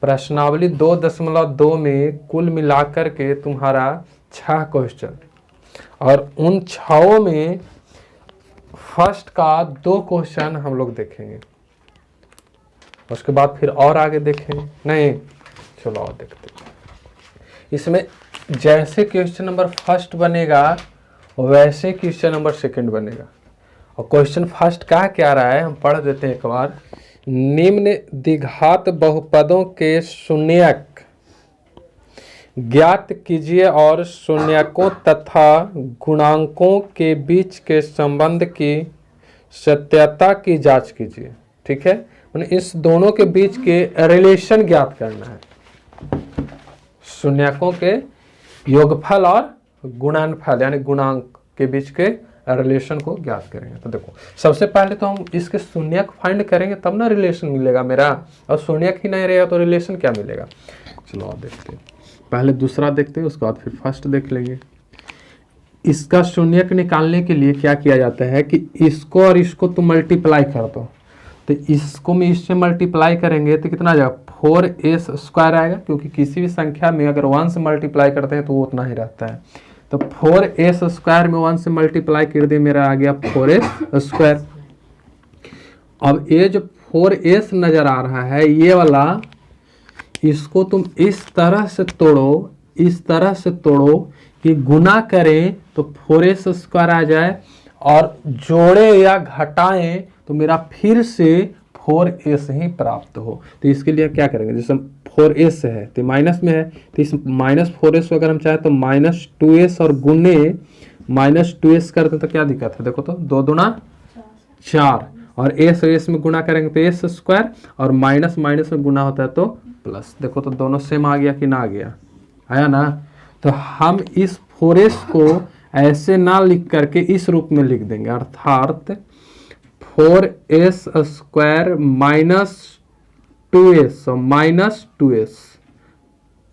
प्रश्नावली 2.2 में कुल मिलाकर के तुम्हारा 6 क्वेश्चन, और उन 6 में फर्स्ट का 2 क्वेश्चन हम लोग देखेंगे, उसके बाद फिर और आगे देखेंगे। नहीं, चलो और देखते हैं। इसमें जैसे क्वेश्चन नंबर फर्स्ट बनेगा वैसे क्वेश्चन नंबर सेकंड बनेगा। और क्वेश्चन फर्स्ट का क्या रहा है, हम पढ़ देते हैं एक बार। निम्न द्विघात बहुपदों के शून्यक ज्ञात कीजिए और शून्यकों तथा गुणांकों के बीच के संबंध की सत्यता की जांच कीजिए। ठीक है, इस दोनों के बीच के रिलेशन ज्ञात करना है। शून्यकों के योगफल और गुणनफल यानी गुणांक के बीच के रिलेशन को ज्ञात करेंगे। तो देखो, सबसे पहले तो हम इसके शून्यक फाइंड करेंगे तब ना रिलेशन मिलेगा मेरा, और शून्यक ही नहीं रहेगा तो रिलेशन क्या मिलेगा। चलो और देखते हैं, पहले दूसरा देखते हैं, उसके बाद फिर फर्स्ट देख लेंगे। इसका शून्यक निकालने के लिए क्या किया जाता है कि इसको और इसको तुम मल्टीप्लाई कर दो। तो इसको में इससे मल्टीप्लाई करेंगे तो कितना आ जाएगा, 4s² आएगा, क्योंकि किसी भी संख्या में अगर 1 से मल्टीप्लाई करते हैं तो वो उतना ही रहता है। तो 4s² में 1 से मल्टीप्लाई कर दे, मेरा आ गया 4s²। अब ये जो 4s नजर आ रहा है ये वाला, इसको तुम इस तरह से तोड़ो, इस तरह से तोड़ो कि गुना करें तो 4s² आ जाए, और जोड़े या घटाएं तो मेरा फिर से 4s ही प्राप्त हो। तो इसके लिए क्या करेंगे, जैसे 4s है तो माइनस में है, तो इस -4s को अगर हम चाहें तो -2s और गुने -2s करते तो क्या दिक्कत है। देखो तो 2 दूना 4, और s में गुना करेंगे तो s², और माइनस में गुना होता है तो प्लस। देखो तो दोनों सेम आ गया कि ना आ गया, आया ना। तो हम इस 4s को ऐसे ना लिख करके इस रूप में लिख देंगे, अर्थात 4s² -2s, -2s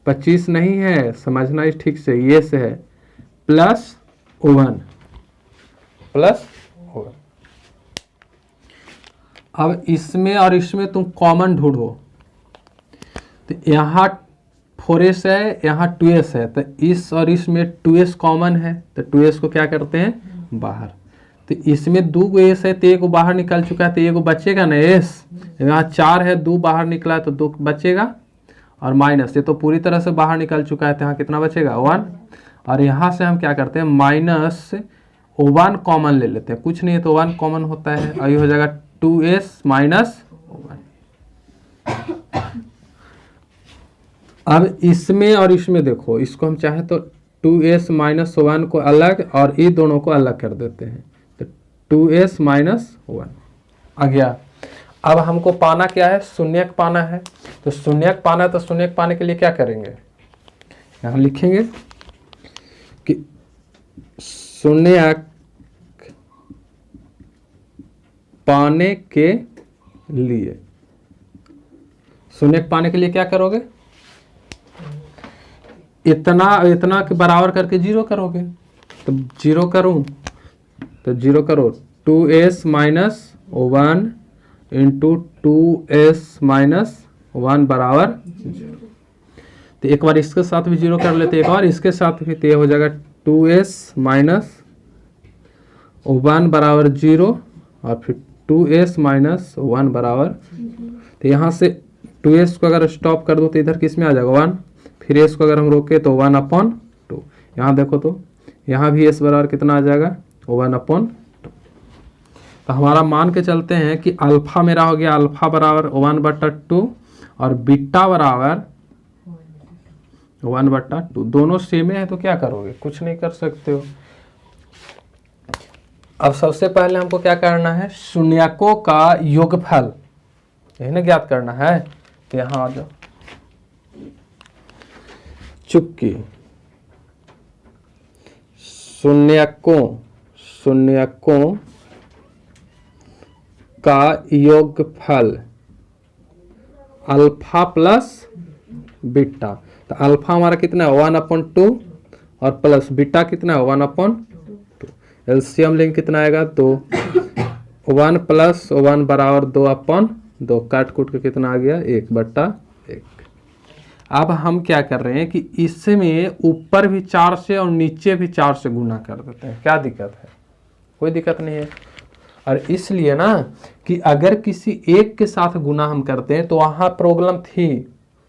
25 नहीं है, समझना इस ठीक से, ये से है, +1। अब इसमें और इसमें तुम कॉमन ढूंढो। तो यहाँ 4s है, यहाँ 2s है, तो इस और इसमें 2s कॉमन है, तो 2s को क्या करते हैं बाहर। तो इसमें 2 s है तो 1 बाहर निकल चुका है, तो 1 बचेगा ना s। यहाँ 4 है, 2 बाहर निकला है तो 2 बचेगा, और माइनस ये तो पूरी तरह से बाहर निकल चुका है, तो यहाँ कितना बचेगा 1। और यहाँ से हम क्या करते हैं, -1 कॉमन ले लेते हैं, कुछ नहीं है तो 1 कॉमन होता है, और ये हो जाएगा 2s -1। अब इसमें और इसमें देखो, इसको हम चाहें तो 2s -1 को अलग और ये दोनों को अलग कर देते हैं, तो 2s -1 आ गया। अब हमको पाना क्या है, शून्यक पाना है। तो शून्यक पाना है, तो शून्यक पाने के लिए क्या करेंगे, यहाँ लिखेंगे कि शून्यक पाने के लिए, शून्यक पाने के लिए क्या करोगे, इतना के बराबर करके 0 करोगे। तो 0 करूं तो 0 करो, 2s -1 इंटू 2s -1 बराबर 0। तो एक बार इसके साथ भी 0 कर लेते, एक बार इसके साथ भी, तो ये हो जाएगा 2s -1 बराबर 0, और फिर 2s -1 बराबर। तो यहाँ से 2s को अगर स्टॉप कर दो तो इधर किस में आ जाएगा 1, फिर s को अगर हम रोके तो 1/2। यहाँ देखो तो यहाँ भी s बराबर कितना आ जाएगा 1/2। तो हमारा मान के चलते हैं कि अल्फा मेरा हो गया, अल्फा बराबर 1/2 और बीटा बराबर 1/2। दोनों सेम है तो क्या करोगे, कुछ नहीं कर सकते हो। अब सबसे पहले हमको क्या करना है, शून्यकों का योगफल, यही ना ज्ञात करना है। तो यहाँ आ जाओ, चुप्पी, शून्यकों का योगफल अल्फा प्लस बीटा। तो अल्फा हमारा कितना है 1/2, और प्लस बीटा कितना है 1/2। एलसीएम लेंगे कितना आएगा 2, 1 + 1 बराबर 2/2, काट कूट के कितना आ गया 1/1। अब हम क्या कर रहे हैं कि इसमें ऊपर भी 4 से और नीचे भी 4 से गुना कर देते हैं। क्या दिक्कत है? कोई दिक्कत नहीं है। और इसलिए ना कि अगर किसी एक के साथ गुना हम करते हैं तो वहाँ प्रॉब्लम थी,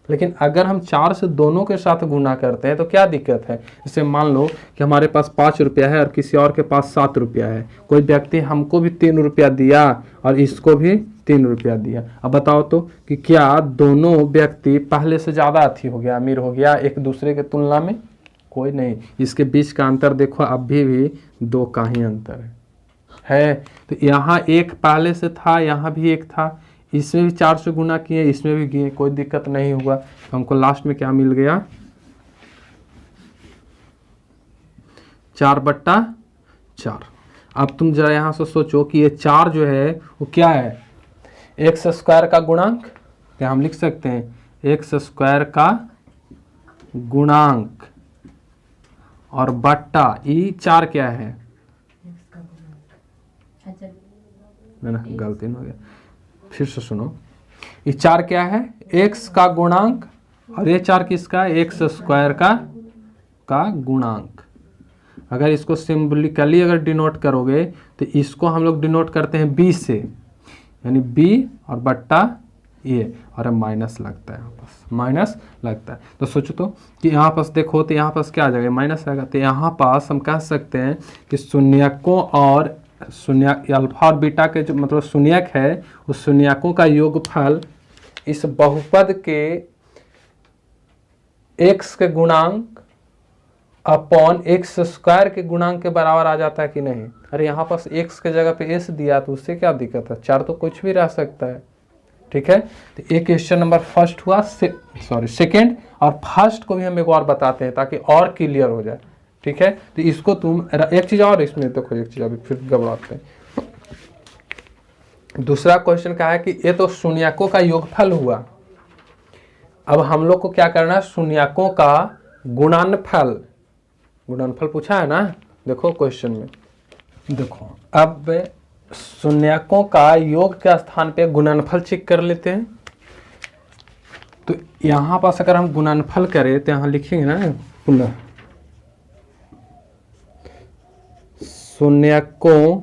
लेकिन अगर हम 4 से दोनों के साथ गुना करते हैं तो क्या दिक्कत है? जैसे मान लो कि हमारे पास 5 रुपया है और किसी और के पास 7 रुपया है, कोई व्यक्ति हमको भी 3 रुपया दिया और इसको भी 3 रुपया दिया। अब बताओ तो कि क्या दोनों व्यक्ति पहले से ज़्यादा अथी हो गया, अमीर हो गया एक दूसरे के तुलना में? कोई नहीं। इसके बीच का अंतर देखो, अभी भी 2 का ही अंतर है। तो यहाँ एक पहले से था, यहाँ भी एक था, इसमें भी 4 से गुना किए, इसमें भी किए, कोई दिक्कत नहीं हुआ। तो हमको लास्ट में क्या मिल गया? 4/4। अब तुम जरा यहाँ से सोचो कि ये 4 जो है वो क्या है? एक्स स्क्वायर का गुणांक। क्या हम लिख सकते हैं एक्स स्क्वायर का गुणांक और बट्टा ये 4 क्या है? ना गलती हो गया, फिर से सुनो। ये 4 क्या है? एक्स का गुणांक, और ये 4 किसका? एक्स स्क्वायर का गुणांक। अगर इसको सिंबलिकली अगर डिनोट करोगे तो इसको हम लोग डिनोट करते हैं बी से, यानी बी और बट्टा ये, और माइनस लगता है, यहाँ पास माइनस लगता है। तो सोचो तो कि यहाँ पास देखो तो यहाँ पास क्या आ जाएगा? माइनस आएगा। तो यहाँ पास हम कह सकते हैं कि शून्यकों और शून्यक अल्फा और बीटा के जो मतलब शून्यक है, उस शून्यकों का योगफल इस बहुपद के x के गुणांक अपॉन एक्स स्क्वायर के गुणांक के बराबर आ जाता है कि नहीं? अरे यहाँ पास x के जगह पे s दिया तो उससे क्या दिक्कत है? 4 तो कुछ भी रह सकता है। ठीक है, तो एक क्वेश्चन नंबर फर्स्ट हुआ, सेकेंड और फर्स्ट को भी हम एक और बताते हैं ताकि और क्लियर हो जाए। ठीक है, तो इसको तुम एक चीज और इसमें देखो, एक चीज अभी फिर घबराते हैं। दूसरा क्वेश्चन क्या है कि ये तो शून्यकों का योगफल हुआ। अब हम लोग को क्या करना है? शून्यकों का गुणनफल। गुणनफल पूछा है ना, देखो क्वेश्चन में देखो। अब शून्यकों का योग के स्थान पे गुणनफल चेक कर लेते हैं। तो यहां पास अगर हम गुणनफल करें तो यहां लिखेंगे ना पुनः शून्यकों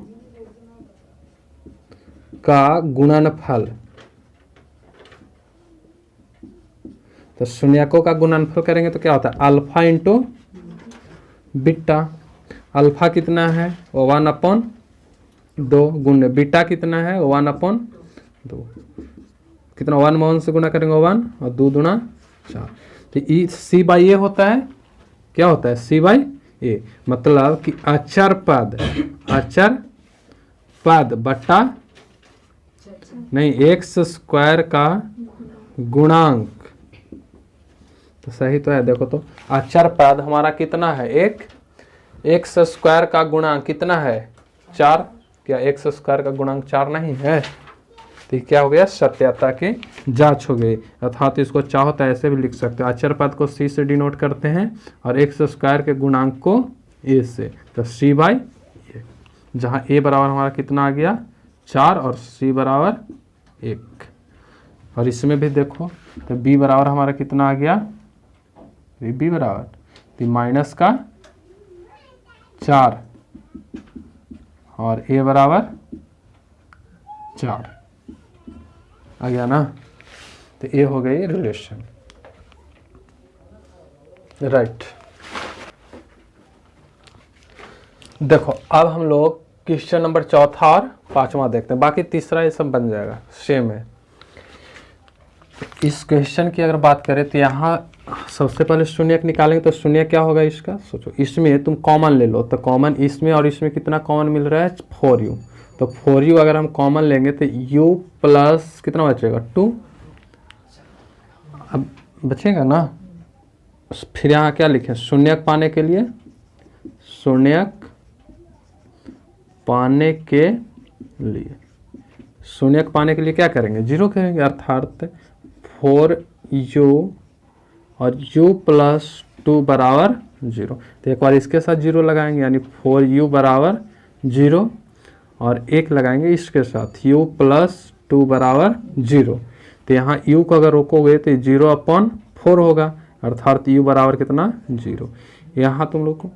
का गुणनफल। तो शून्यकों का गुणनफल करेंगे तो क्या होता है? Alpha into beta. अल्फा कितना है? 1/2 गुण बीटा कितना है? 1/2। कितना? 1 में 1 से गुणा करेंगे 1 और 2 दूना 4। तो ई सी बाई ए होता है। क्या होता है? सी बाई ए, मतलब कि अचर पद बट्टा नहीं एक्स स्क्वायर का गुणांक। तो सही तो है, देखो तो अचर पद हमारा कितना है? एक एक्स स्क्वायर का गुणांक कितना है? 4। क्या एक्स स्क्वायर का गुणांक 4 नहीं है? तो क्या हो गया? सत्यता की जांच हो गई। अर्थात इसको चाहो तो ऐसे भी लिख सकते हो, अचर पद को सी से डिनोट करते हैं और एक्स स्क्वायर के गुणांक को ए से। तो सी बाई ए, जहाँ ए बराबर हमारा कितना आ गया? 4 और सी बराबर 1। और इसमें भी देखो तो बी बराबर हमारा कितना आ गया? बी बराबर तो माइनस का 4 और ए बराबर 4 आ गया ना। तो ये हो गई रिलेशन, राइट। देखो अब हम लोग क्वेश्चन नंबर 4 और 5वां देखते हैं, बाकी तीसरा ये सब बन जाएगा, सेम है। इस क्वेश्चन की अगर बात करें तो यहाँ सबसे पहले शून्यक निकालेंगे। तो शून्य क्या होगा इसका? सोचो, इसमें तुम कॉमन ले लो। तो कॉमन इसमें और इसमें कितना कॉमन मिल रहा है? 4u। तो 4u अगर हम कॉमन लेंगे तो u प्लस कितना बचेगा? 2। अब बचेगा ना। फिर यहाँ क्या लिखें? शून्यक पाने के लिए, शून्यक पाने के लिए, शून्यक पाने के लिए क्या करेंगे? 0 करेंगे। अर्थात 4u और u प्लस 2 बराबर 0। तो एक बार इसके साथ 0 लगाएंगे, यानी 4u बराबर 0 और 1 लगाएंगे इसके साथ, u प्लस 2 बराबर 0। तो यहाँ u को अगर रोकोगे तो 0/4 4 होगा, अर्थात u बराबर कितना 0। यहाँ तुम लोग को,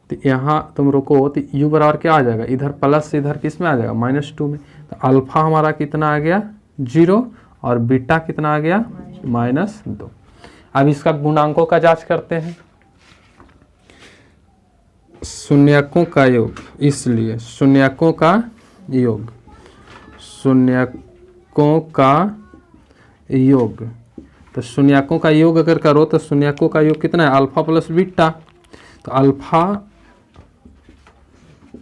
तो यहाँ तुम रुको तो u बराबर क्या आ जाएगा, इधर प्लस से इधर किस में आ जाएगा -2 में। तो अल्फा हमारा कितना आ गया 0 और बीटा कितना आ गया -2। अब इसका गुणांकों का जांच करते हैं। शून्यकों का योग, इसलिए शून्यकों का योग, शून्यकों का योग, तो शून्यकों का योग अगर करो तो शून्यकों का योग कितना है, अल्फा प्लस बीटा। तो अल्फा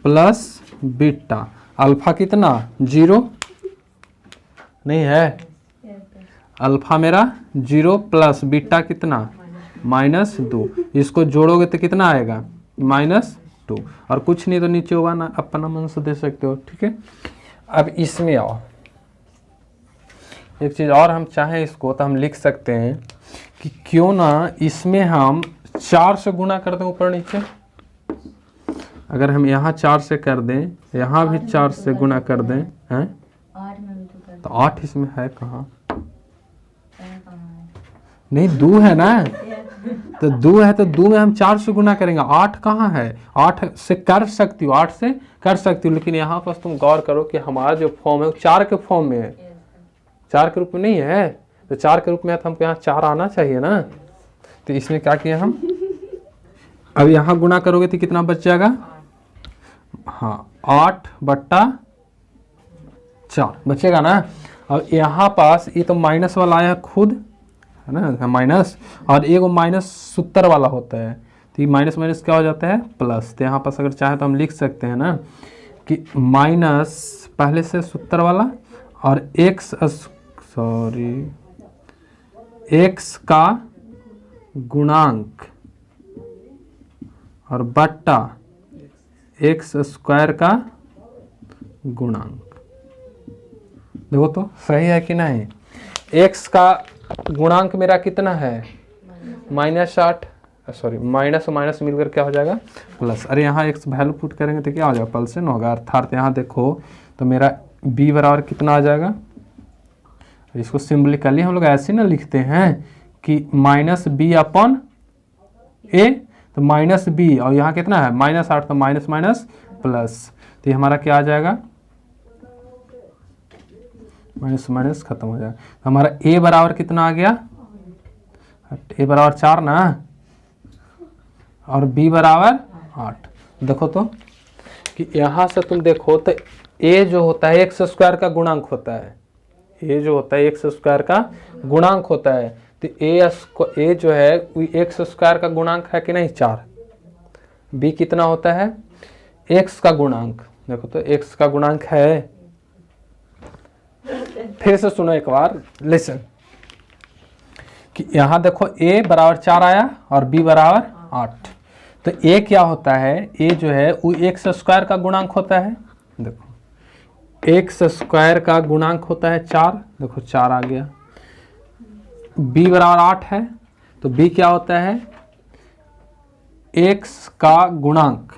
प्लस बीटा, अल्फा कितना 0 नहीं है, अल्फा मेरा 0 प्लस बीटा कितना -2। इसको जोड़ोगे तो कितना आएगा -2, और कुछ नहीं तो नीचे होगा ना, अपना मन से दे सकते हो, ठीक है। अब इसमें आओ, एक चीज़ और हम चाहें इसको तो हम लिख सकते हैं कि क्यों ना इसमें हम 4 से गुणा कर दें ऊपर नीचे। अगर हम यहाँ 4 से कर दें, यहाँ भी 4 से गुणा कर दें, हैं तो 8 इसमें है कहाँ, नहीं 2 है ना, तो 2 है तो 2 में हम 4 से गुना करेंगे, 8 कहाँ है, 8 से कर सकती हो, 8 से कर सकती हो, लेकिन यहाँ पर तुम गौर करो कि हमारा जो फॉर्म है वो 4 के फॉर्म में है, 4 के रूप में नहीं है। तो 4 के रूप में है तो हमको यहाँ 4 आना चाहिए ना। तो इसमें क्या किया हम, अब यहाँ गुना करोगे तो कितना बच जाएगा, हाँ 8/4 बचेगा ना। अब यहाँ पास ये तो माइनस वाला आया खुद है ना, माइनस, और एक माइनस सूत्र वाला होता है, तो ये माइनस माइनस क्या हो जाता है प्लस। तो यहाँ पास अगर चाहे तो हम लिख सकते हैं ना कि माइनस पहले से सूत्र वाला और एक्स का गुणांक और बट्टा एक्स स्क्वायर का गुणांक। देखो तो सही है कि नहीं। एक्स का गुणांक मेरा कितना है -8, सॉरी माइनस माइनस मिलकर क्या हो जाएगा प्लस। अरे यहाँ एक्स वैल्यू पुट करेंगे तो क्या हो जाएगा पल्सन होगा, अर्थात यहाँ देखो तो मेरा b बराबर कितना आ जाएगा। इसको सिंबलिकली हम लोग ऐसे ना लिखते हैं कि -b/a, तो -b और यहाँ कितना है -8, तो माइनस माइनस प्लस, तो ये हमारा क्या आ जाएगा माइनस माइनस खत्म हो जाएगा। तो हमारा a बराबर कितना आ गया, a बराबर 4 ना, और b बराबर 8। देखो तो कि यहाँ से तुम देखो तो a जो होता है एक्स स्क्वायर का गुणांक होता है, a जो होता है एक्स स्क्वायर का गुणांक होता है, तो a जो है एक्स स्क्वायर का गुणांक है कि नहीं 4। b कितना होता है x का गुणांक, देखो तो x का गुणांक है, फिर से सुनो एक बार लिसन कि यहाँ देखो a बराबर 4 आया और b बराबर 8, तो a क्या होता है, a जो है वो एक्स स्क्वायर का गुणांक होता है। देखो एक्स स्क्वायर का गुणांक होता है 4, देखो 4 आ गया। b बराबर 8 है, तो b क्या होता है x का गुणांक,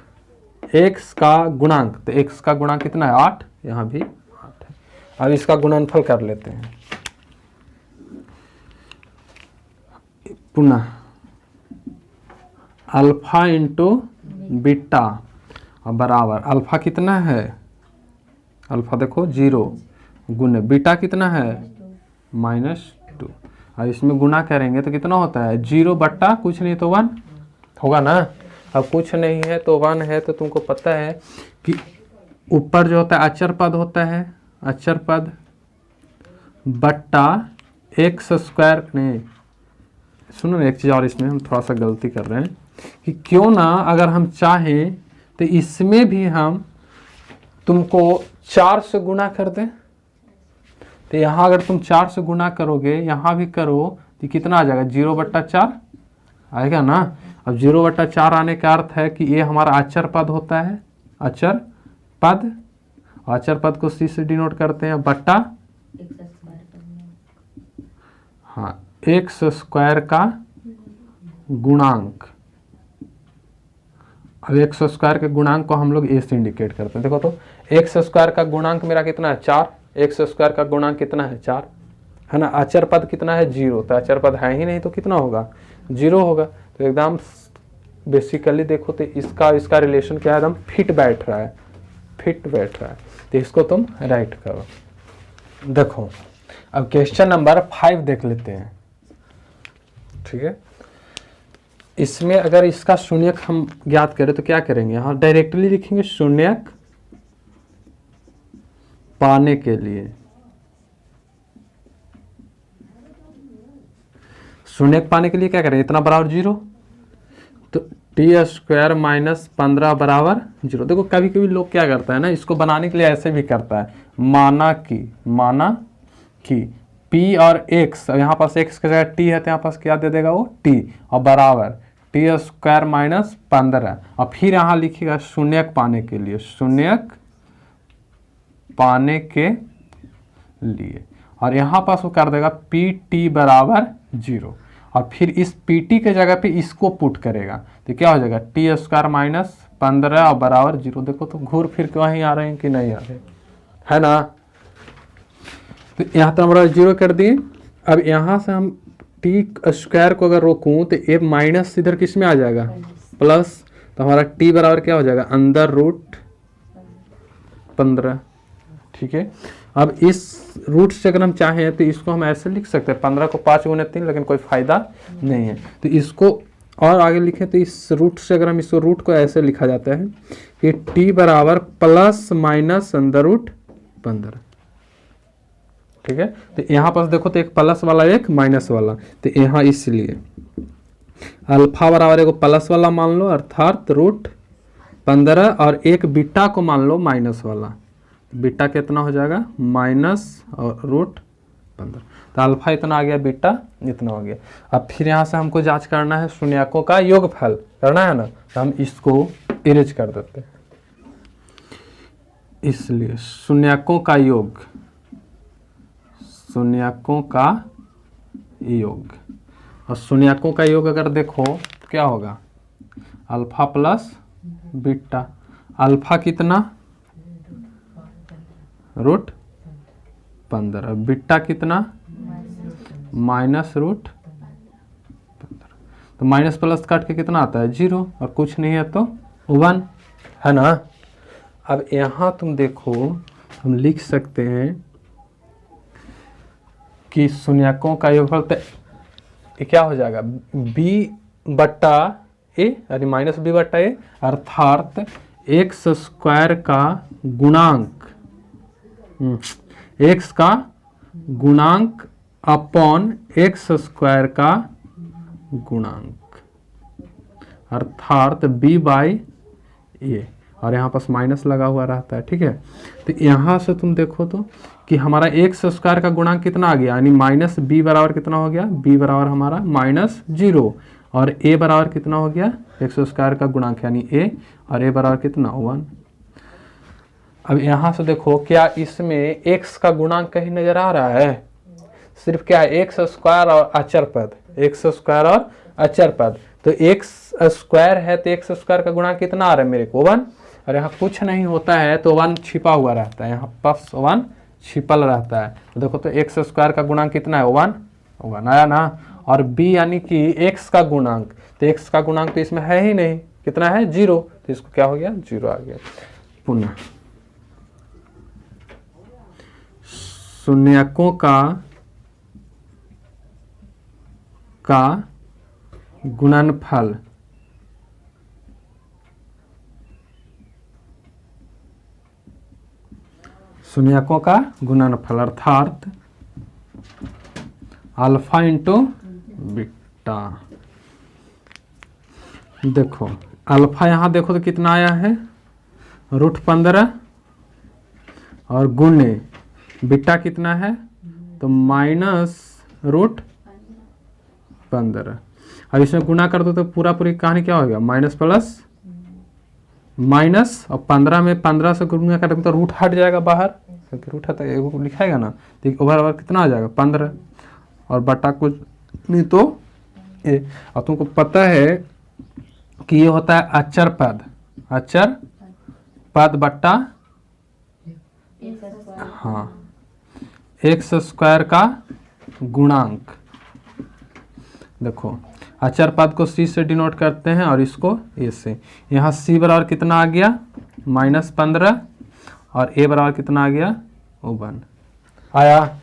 x का गुणांक, तो x का गुणांक कितना है 8, यहाँ भी 8 है। अब इसका गुणनफल कर लेते हैं पुनः, अल्फा इंटू बीटा बराबर, अल्फा कितना है, अल्फा देखो 0 गुने बीटा कितना है -2, और इसमें गुना करेंगे तो कितना होता है 0 बट्टा कुछ नहीं तो 1 होगा ना। अब कुछ नहीं है तो 1 है, तो तुमको पता है कि ऊपर जो होता है अचर पद होता है, अचर पद बट्टा एक्स स्क्वायर, नहीं सुनो ना एक चीज़ और, इसमें हम थोड़ा सा गलती कर रहे हैं कि क्यों ना अगर हम चाहें तो इसमें भी हम तुमको 4 से गुना कर दें। तो यहाँ अगर तुम 4 से गुना करोगे, यहाँ भी करो तो कितना आ जाएगा 0/4 आएगा ना। अब 0/4 आने का अर्थ है कि ये हमारा अचर पद होता है, अचर पद, अचर पद को c से डिनोट करते हैं बट्टा हाँ एक्स स्क्वायर का गुणांक। अब एक्स स्क्वायर के गुणांक को हम लोग a से इंडिकेट करते हैं। देखो तो एक्स स्क्वायर का गुणांक मेरा कितना है 4, एक्स स्क्वायर का गुणांक कितना है 4, है ना। अचर पद कितना है 0, तो अचर पद है ही नहीं तो कितना होगा 0 होगा। तो एकदम बेसिकली देखो तो इसका रिलेशन क्या है, एकदम फिट बैठ रहा है, फिट बैठ रहा है। तो इसको तुम राइट करो। देखो अब क्वेश्चन नंबर 5 देख लेते हैं, ठीक है। इसमें अगर इसका शून्यक हम ज्ञात करें तो क्या करेंगे, यहाँ डायरेक्टली लिखेंगे शून्यक पाने के लिए। शून्यक पाने के लिए क्या करें, इतना बराबर 0, तो t² माइनस 15 बराबर 0। देखो कभी कभी लोग क्या करता है ना, इसको बनाने के लिए ऐसे भी करता है, माना कि p और x, यहाँ पास x की जगह t है तो यहाँ पास क्या दे देगा वो t, और बराबर t² माइनस 15, और फिर यहाँ लिखिएगा शून्यक पाने के लिए, शून्यक पाने के लिए, और यहाँ पास वो कर देगा pt बराबर 0, और फिर इस pt के जगह पे इसको पुट करेगा तो क्या हो जाएगा t² माइनस 15 और बराबर 0। देखो तो घूर फिर के वहीं आ रहे हैं कि नहीं आ रहे, है ना। तो यहाँ तो हमारा 0 कर दिए। अब यहाँ से हम t² को अगर रोकूं तो ये माइनस इधर किस में आ जाएगा, प्लस, तो हमारा t बराबर क्या हो जाएगा अंदर रूट 15, ठीक है। अब इस रूट से अगर हम चाहें तो इसको हम ऐसे लिख सकते हैं 15 को 5 गुने 3, लेकिन कोई फायदा नहीं है, तो इसको और आगे लिखें तो इस रूट से अगर हम इस रूट को ऐसे लिखा जाता है कि t बराबर प्लस माइनस अंदर रूट 15, ठीक है। तो यहाँ पास देखो तो एक प्लस वाला एक माइनस वाला, तो यहाँ इसलिए अल्फा बराबर एक प्लस वाला मान लो अर्थात रूट 15, और एक बीटा को मान लो माइनस वाला, बीटा कितना हो जाएगा माइनस और रूट 15, तो अल्फा इतना आ गया, बीटा इतना हो गया। अब फिर यहाँ से हमको जांच करना है शून्यकों का योगफल करना है ना, तो हम इसको इरेज कर देते हैं। इसलिए शून्यकों का योग, शून्यकों का योग, और शून्यकों का योग अगर देखो तो क्या होगा अल्फा प्लस बीटा, अल्फा कितना रूट 15, बीटा कितना माइनस रूट 15, तो माइनस प्लस काट के कितना आता है 0, और कुछ नहीं है तो 1, है ना। अब यहाँ तुम देखो हम लिख सकते हैं कि शून्यकों का योगफल तो क्या हो जाएगा b बट्टा a, यानी माइनस b बट्टा a, अर्थात x² का गुणांक, x का गुणांक अपॉन x² का गुणांक, अर्थात b बाई a, और यहाँ पास माइनस लगा हुआ रहता है, ठीक है। तो यहाँ से तुम देखो तो कि हमारा x² का गुणांक कितना आ गया, यानी माइनस b बराबर कितना हो गया, b बराबर हमारा माइनस 0, और a बराबर कितना हो गया x² का गुणांक यानी a, और a बराबर कितना 1। अब यहाँ से देखो क्या इसमें x का गुणांक कहीं नजर आ रहा है, सिर्फ क्या है x² और अचर पद, x² और अचर पद, तो x² है तो x² का गुणांक कितना आ रहा है मेरे को 1, और यहाँ कुछ नहीं होता है तो 1 छिपा हुआ रहता है, यहाँ प्लस 1 छिपल रहता है, तो देखो तो x² का गुणांक कितना है 1 आया ना, और b यानी कि x का गुणांक, तो x का गुणांक तो इसमें है ही नहीं, कितना है 0, तो इसको क्या हो गया 0 आ गया। पुनः शून्यकों का गुणनफल शून्यकों का गुणनफल अर्थात अल्फा इंटू बीटा। देखो अल्फा यहाँ देखो तो कितना आया है रूट 15, और गुणे बीटा कितना है तो माइनस रूट 15, अब इसमें गुना कर दो तो पूरा पूरी कहानी क्या होगा माइनस प्लस माइनस, और 15 में 15 से गुना कर तो रूट हट जाएगा बाहर, क्योंकि रूट हटा लिखाएगा ना, तो ओवर ओवर कितना आ जाएगा 15, और बटा कुछ नहीं तो ए। और तुमको पता है कि ये होता है अचर पद बट्टा हाँ x² का गुणांक। देखो अचर पद को c से डिनोट करते हैं और इसको a से। यहाँ c बराबर कितना आ गया -15 और a बराबर कितना आ गया 1 आया।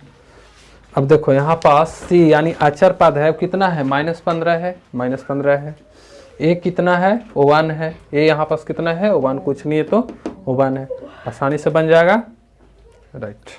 अब देखो यहाँ पास c यानी अचर पद है कितना है -15 है, -15 है। a कितना है 1 है, a यहाँ पास कितना है 1, कुछ नहीं है तो 1 है, आसानी से बन जाएगा। राइट।